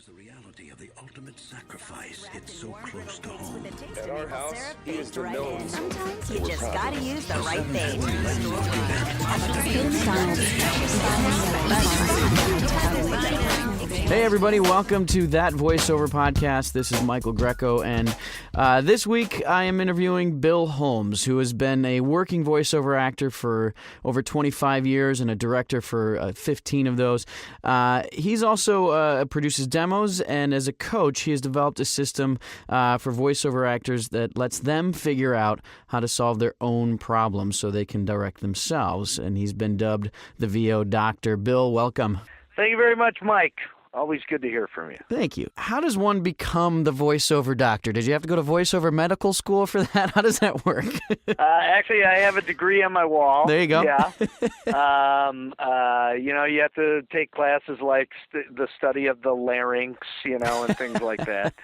the reality of the ultimate sacrifice hits so close to home. At our house, he is the villain. Sometimes you just gotta use the right thing. Hey everybody, welcome to That Voiceover Podcast. This is Michael Greco, and this week I am interviewing Bill Holmes, who has been a working voiceover actor for over 25 years and a director for 15 of those. He's also produces demos, and as a coach, he has developed a system for voiceover actors that lets them figure out how to solve their own problems so they can direct themselves, and he's been dubbed the VO Doctor. Bill, welcome. Thank you very much, Mike. Always good to hear from you. Thank you. How does one become the voiceover doctor? Did you have to go to voiceover medical school for that? How does that work? Actually, I have a degree on my wall. There you go. Yeah. You have to take classes like the study of the larynx, and things like that.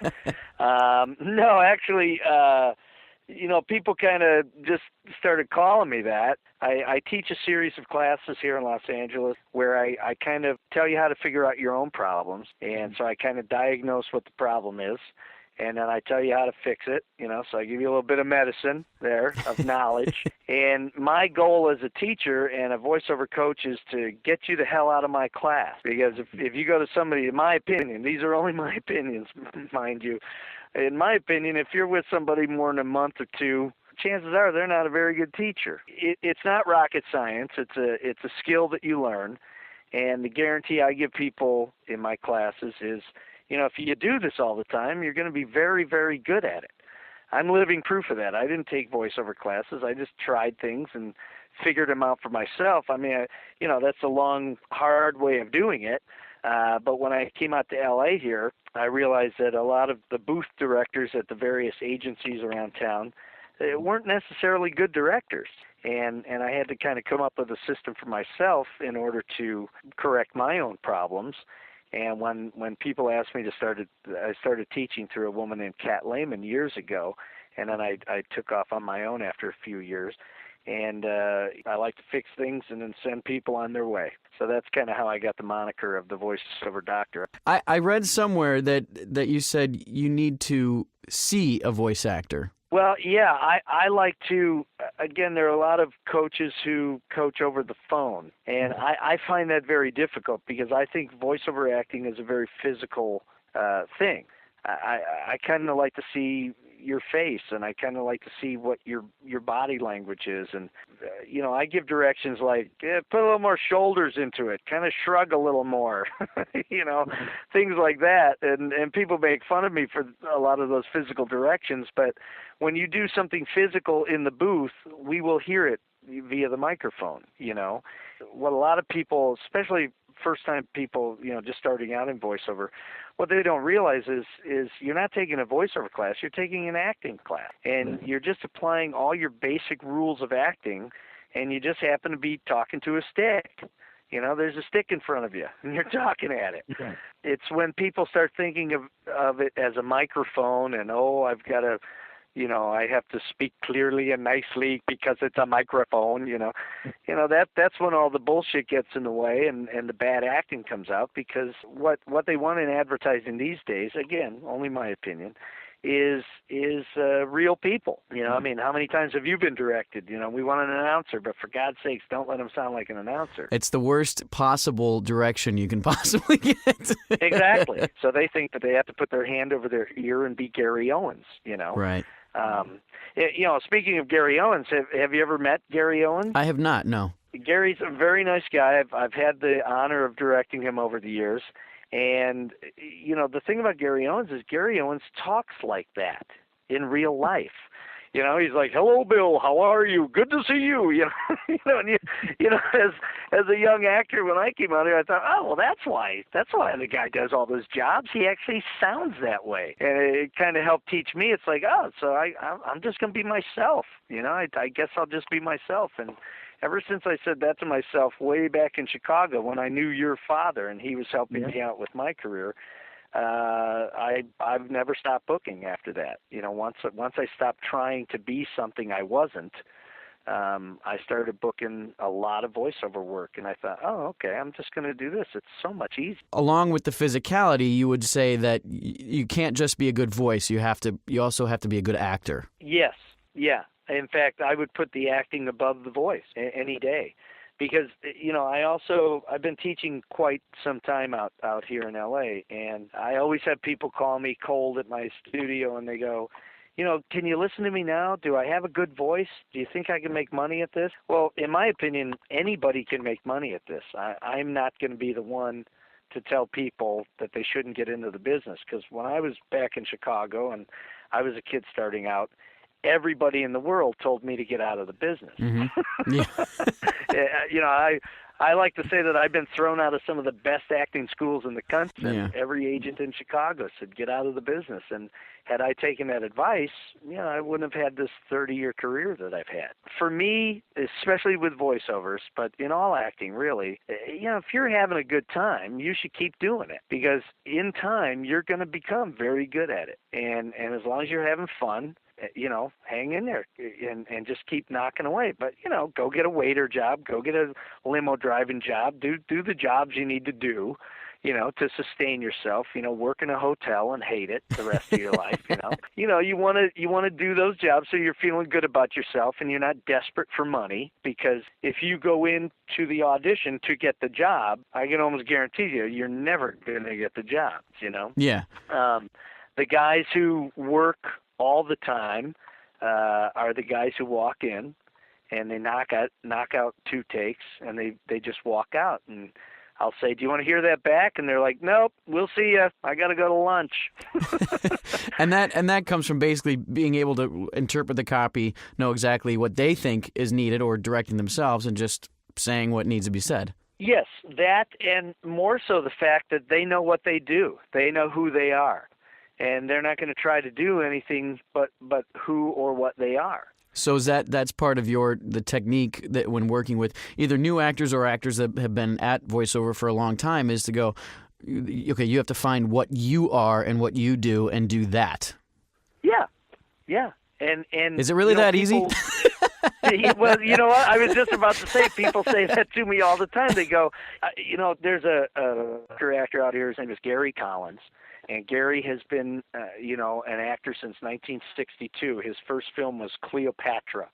No, actually, people kind of just started calling me that. I teach a series of classes here in Los Angeles where I kind of tell you how to figure out your own problems. And so I kind of diagnose what the problem is, and then I tell you how to fix it, so I give you a little bit of medicine there, of knowledge. And my goal as a teacher and a voiceover coach is to get you the hell out of my class. Because if you go to somebody, in my opinion, these are only my opinions, mind you, in my opinion, if you're with somebody more than a month or two, chances are they're not a very good teacher. It's not rocket science. It's a skill that you learn. And the guarantee I give people in my classes is, if you do this all the time, you're going to be very, very good at it. I'm living proof of that. I didn't take voiceover classes. I just tried things and figured them out for myself. I mean, that's a long, hard way of doing it. But when I came out to L.A. here, I realized that a lot of the booth directors at the various agencies around town weren't necessarily good directors. And I had to kind of come up with a system for myself in order to correct my own problems. And when people asked me I started teaching through a woman named Kat Lehman years ago, and then I took off on my own after a few years. And I like to fix things and then send people on their way. So that's kind of how I got the moniker of the voiceover doctor. I read somewhere that you said you need to see a voice actor. Well, yeah, I like to, again, there are a lot of coaches who coach over the phone, and I find that very difficult because I think voiceover acting is a very physical thing. I kind of like to see your face, and I kind of like to see what your body language is. And, I give directions like, put a little more shoulders into it, kind of shrug a little more, things like that. And people make fun of me for a lot of those physical directions, but when you do something physical in the booth, we will hear it via the microphone, What a lot of people, especially first-time people, just starting out in voiceover, what they don't realize is you're not taking a voiceover class, you're taking an acting class. And you're just applying all your basic rules of acting, and you just happen to be talking to a stick. There's a stick in front of you, and you're talking at it. Okay. It's when people start thinking of it as a microphone and, I've got to, I have to speak clearly and nicely because it's a microphone, that's when all the bullshit gets in the way and the bad acting comes out, because what they want in advertising these days, again, only my opinion, is real people. I mean, how many times have you been directed? We want an announcer, but for God's sakes, don't let them sound like an announcer. It's the worst possible direction you can possibly get. Exactly. So they think that they have to put their hand over their ear and be Gary Owens, Right. Speaking of Gary Owens, have you ever met Gary Owens? I have not, no. Gary's a very nice guy. I've had the honor of directing him over the years. And, the thing about Gary Owens is Gary Owens talks like that in real life. He's like, "Hello, Bill. How are you? Good to see you." As a young actor, when I came out here, I thought, "Oh, well, that's why the guy does all those jobs. He actually sounds that way." And it kind of helped teach me. It's like, so I'm just gonna be myself. I guess I'll just be myself. And ever since I said that to myself way back in Chicago when I knew your father and he was helping me out with my career, I've never stopped booking after that. Once I stopped trying to be something I wasn't, I started booking a lot of voiceover work, and I thought, oh, okay, I'm just going to do this. It's so much easier. Along with the physicality, you would say that you can't just be a good voice. You also have to be a good actor. Yes, yeah. In fact, I would put the acting above the voice any day, because I've been teaching quite some time out here in LA, and I always have people call me cold at my studio, and they go, can you listen to me now? Do I have a good voice? Do you think I can make money at this? Well, in my opinion, anybody can make money at this. I'm not going to be the one to tell people that they shouldn't get into the business, because when I was back in Chicago and I was a kid starting out, everybody in the world told me to get out of the business. Mm-hmm. Yeah. I like to say that I've been thrown out of some of the best acting schools in the country. Yeah. Every agent in Chicago said, get out of the business. And had I taken that advice, I wouldn't have had this 30-year career that I've had. For me, especially with voiceovers, but in all acting really, if you're having a good time, you should keep doing it, because in time, you're going to become very good at it. And as long as you're having fun, hang in there and just keep knocking away. But, go get a waiter job, go get a limo driving job, do the jobs you need to do, to sustain yourself, work in a hotel and hate it the rest of your life, you want to do those jobs so you're feeling good about yourself and you're not desperate for money, because if you go into the audition to get the job, I can almost guarantee you're never going to get the job, Yeah. The guys who work all the time are the guys who walk in and they knock out 2 takes and they just walk out, and I'll say, do you want to hear that back? And they're like, nope, we'll see ya. I got to go to lunch. And that comes from basically being able to interpret the copy, know exactly what they think is needed, or directing themselves and just saying what needs to be said. Yes, that, and more so the fact that they know what they do. They know who they are. And they're not going to try to do anything but who or what they are. So that's part of the technique that when working with either new actors or actors that have been at voiceover for a long time, is to go, okay, you have to find what you are and what you do and do that. Yeah. And is it really that easy? Well, you know what? I was just about to say, people say that to me all the time. They go, there's a actor out here. His name is Gary Collins. And Gary has been, an actor since 1962. His first film was Cleopatra,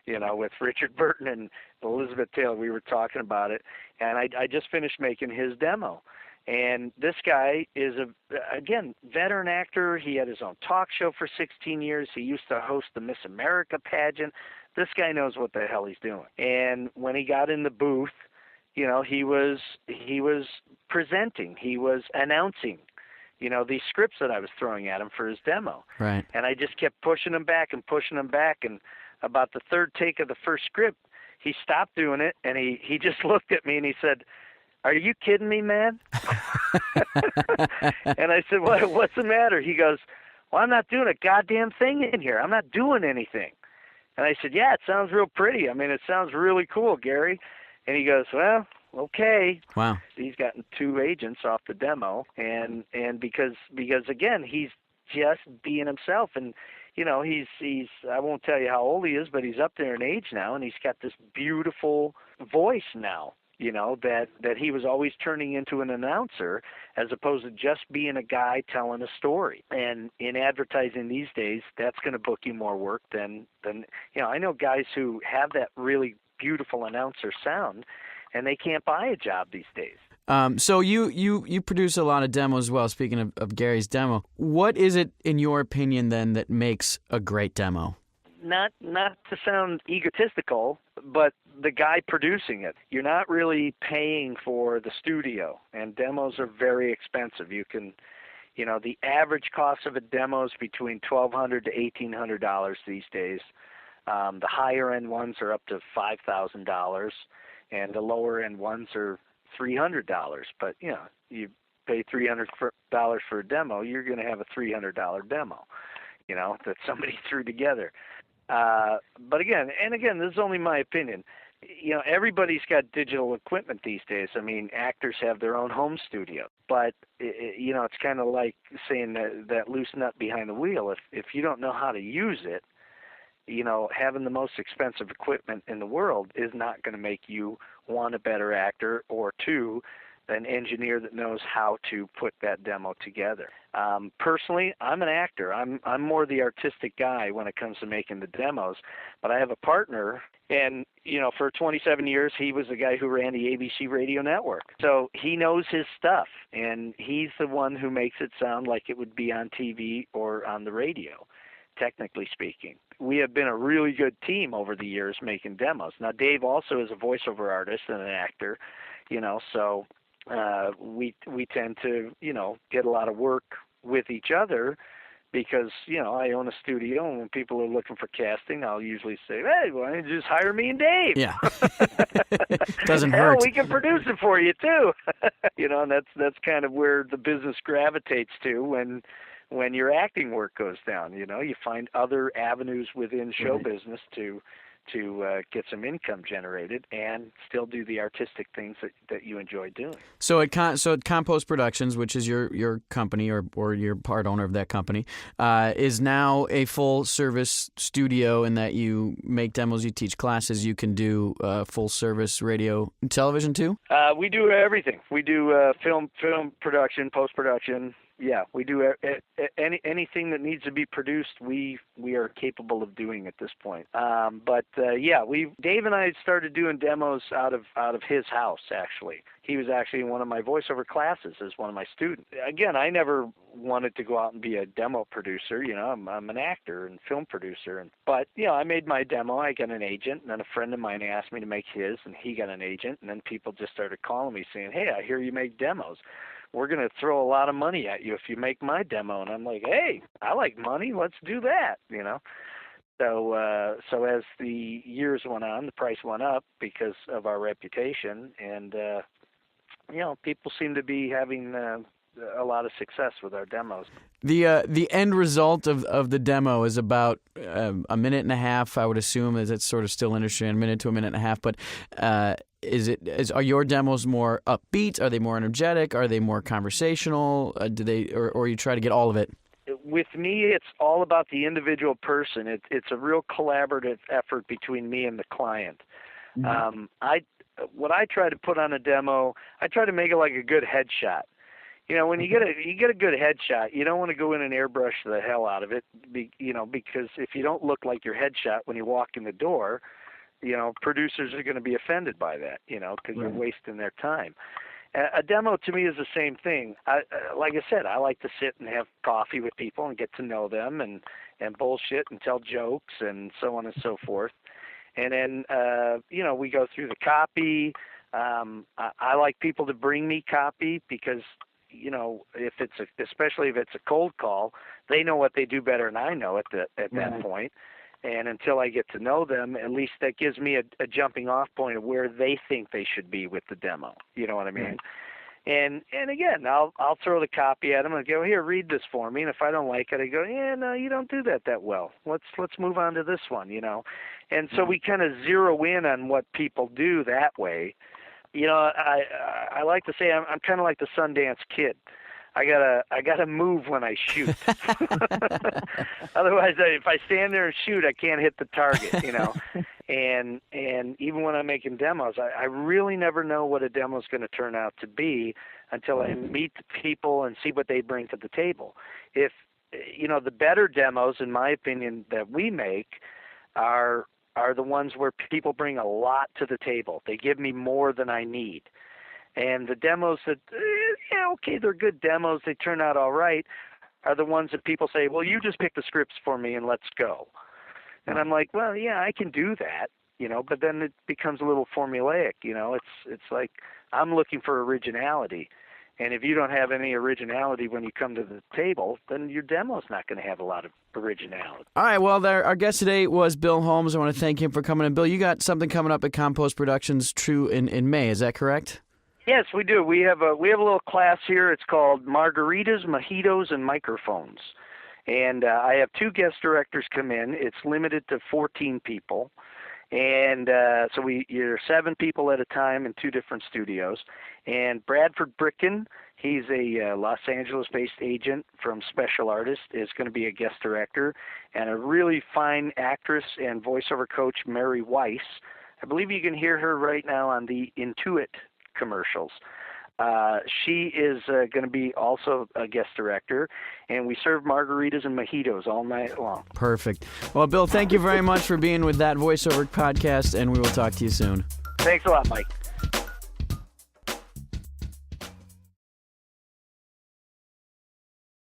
with Richard Burton and Elizabeth Taylor. We were talking about it. And I just finished making his demo. And this guy is, again, veteran actor. He had his own talk show for 16 years. He used to host the Miss America pageant. This guy knows what the hell he's doing. And when he got in the booth, he was presenting. He was announcing these scripts that I was throwing at him for his demo. Right. And I just kept pushing him back. And about the 3rd take of the first script, he stopped doing it, and he just looked at me and he said, "Are you kidding me, man?" And I said, what's the matter? He goes, "Well, I'm not doing a goddamn thing in here. I'm not doing anything." And I said, "Yeah, it sounds real pretty. I mean, it sounds really cool, Gary." And he goes, "Well, okay." Wow. He's gotten 2 agents off the demo, and because again, he's just being himself, and he's I won't tell you how old he is, but he's up there in age now, and he's got this beautiful voice now, that he was always turning into an announcer as opposed to just being a guy telling a story. And in advertising these days, that's going to book you more work than I know guys who have that really beautiful announcer sound, and they can't buy a job these days. So you produce a lot of demos as well. Speaking of Gary's demo, what is it in your opinion then that makes a great demo? Not to sound egotistical, but the guy producing it. You're not really paying for the studio, and demos are very expensive. You can, the average cost of a demo is between $1,200 to $1,800 these days. The higher end ones are up to $5,000, and the lower end ones are $300. But you pay $300 for a demo, you're going to have a $300 demo, that somebody threw together. But again, this is only my opinion. Everybody's got digital equipment these days. I mean, actors have their own home studio, but it's kind of like saying that loose nut behind the wheel. If you don't know how to use it, having the most expensive equipment in the world is not going to make you, one, a better actor, or two, an engineer that knows how to put that demo together. Personally, I'm an actor. I'm more the artistic guy when it comes to making the demos, but I have a partner, and for 27 years he was the guy who ran the ABC radio network. So he knows his stuff, and he's the one who makes it sound like it would be on TV or on the radio, technically speaking. We have been a really good team over the years making demos. Now Dave also is a voiceover artist and an actor, so we tend to, get a lot of work with each other because, I own a studio, and when people are looking for casting, I'll usually say, hey, why don't you just hire me and Dave? Yeah. Doesn't Hell, hurt. we can produce it for you too. And that's kind of where the business gravitates to when your acting work goes down. You find other avenues within show business to get some income generated and still do the artistic things that you enjoy doing. So at Compost Productions, which is your company or you're part owner of that company, is now a full service studio in that you make demos, you teach classes, you can do full service radio and television too? We do everything. We do film production, post production. Yeah, we do anything that needs to be produced. We are capable of doing at this point. Dave and I started doing demos out of his house. Actually, he was actually in one of my voiceover classes as one of my students. Again, I never wanted to go out and be a demo producer. I'm an actor and film producer, but I made my demo. I got an agent, and then a friend of mine asked me to make his, and he got an agent, and then people just started calling me saying, "Hey, I hear you make demos. We're going to throw a lot of money at you if you make my demo." And I'm like, hey, I like money. Let's do that, So as the years went on, the price went up because of our reputation. And, people seem to be having a lot of success with our demos. The end result of the demo is about a minute and a half, I would assume, as it's sort of still industry, a minute to a minute and a half. But are your demos more upbeat? Are they more energetic? Are they more conversational? Or you try to get all of it? With me, it's all about the individual person. It's a real collaborative effort between me and the client. Mm-hmm. What I try to put on a demo, I try to make it like a good headshot. When you get a good headshot, you don't want to go in and airbrush the hell out of it, because if you don't look like your headshot when you walk in the door, producers are going to be offended by that, because you're wasting their time. A demo to me is the same thing. Like I said, I like to sit and have coffee with people and get to know them and bullshit and tell jokes and so on and so forth. And then, we go through the copy. I like people to bring me copy because, especially if it's a cold call, they know what they do better than I know at that point. And until I get to know them, at least that gives me a jumping off point of where they think they should be with the demo. You know what I mean? And again, I'll throw the copy at them and go, here, read this for me. And if I don't like it, I go, yeah, no, you don't do that well. Let's move on to this one, And so we kind of zero in on what people do that way. I like to say I'm kind of like the Sundance Kid. I gotta move when I shoot. Otherwise, if I stand there and shoot, I can't hit the target, And even when I'm making demos, I really never know what a demo is going to turn out to be until I meet the people and see what they bring to the table. If the better demos, in my opinion, that we make are the ones where people bring a lot to the table. They give me more than I need. And the demos that, they're good demos, they turn out all right, are the ones that people say, well, you just pick the scripts for me and let's go. And I'm like, well, yeah, I can do that, but then it becomes a little formulaic, It's like I'm looking for originality. And if you don't have any originality when you come to the table, then your demo's not going to have a lot of originality. All right, well, our guest today was Bill Holmes. I want to thank him for coming in. Bill, you got something coming up at Compost Productions in May, is that correct? Yes, we do. We have a little class here. It's called Margaritas, Mojitos, and Microphones. And I have 2 guest directors come in. It's limited to 14 people. And so you're 7 people at a time in 2 different studios. And Bradford Bricken, He's a Los Angeles-based agent from Special Artist, is going to be a guest director, and a really fine actress and voiceover coach, Mary Weiss. I believe you can hear her right now on the Intuit commercials. She is going to be also a guest director, and we serve margaritas and mojitos all night long. Perfect. Well, Bill, thank you very much for being with That Voiceover Podcast, and we will talk to you soon. Thanks a lot, Mike.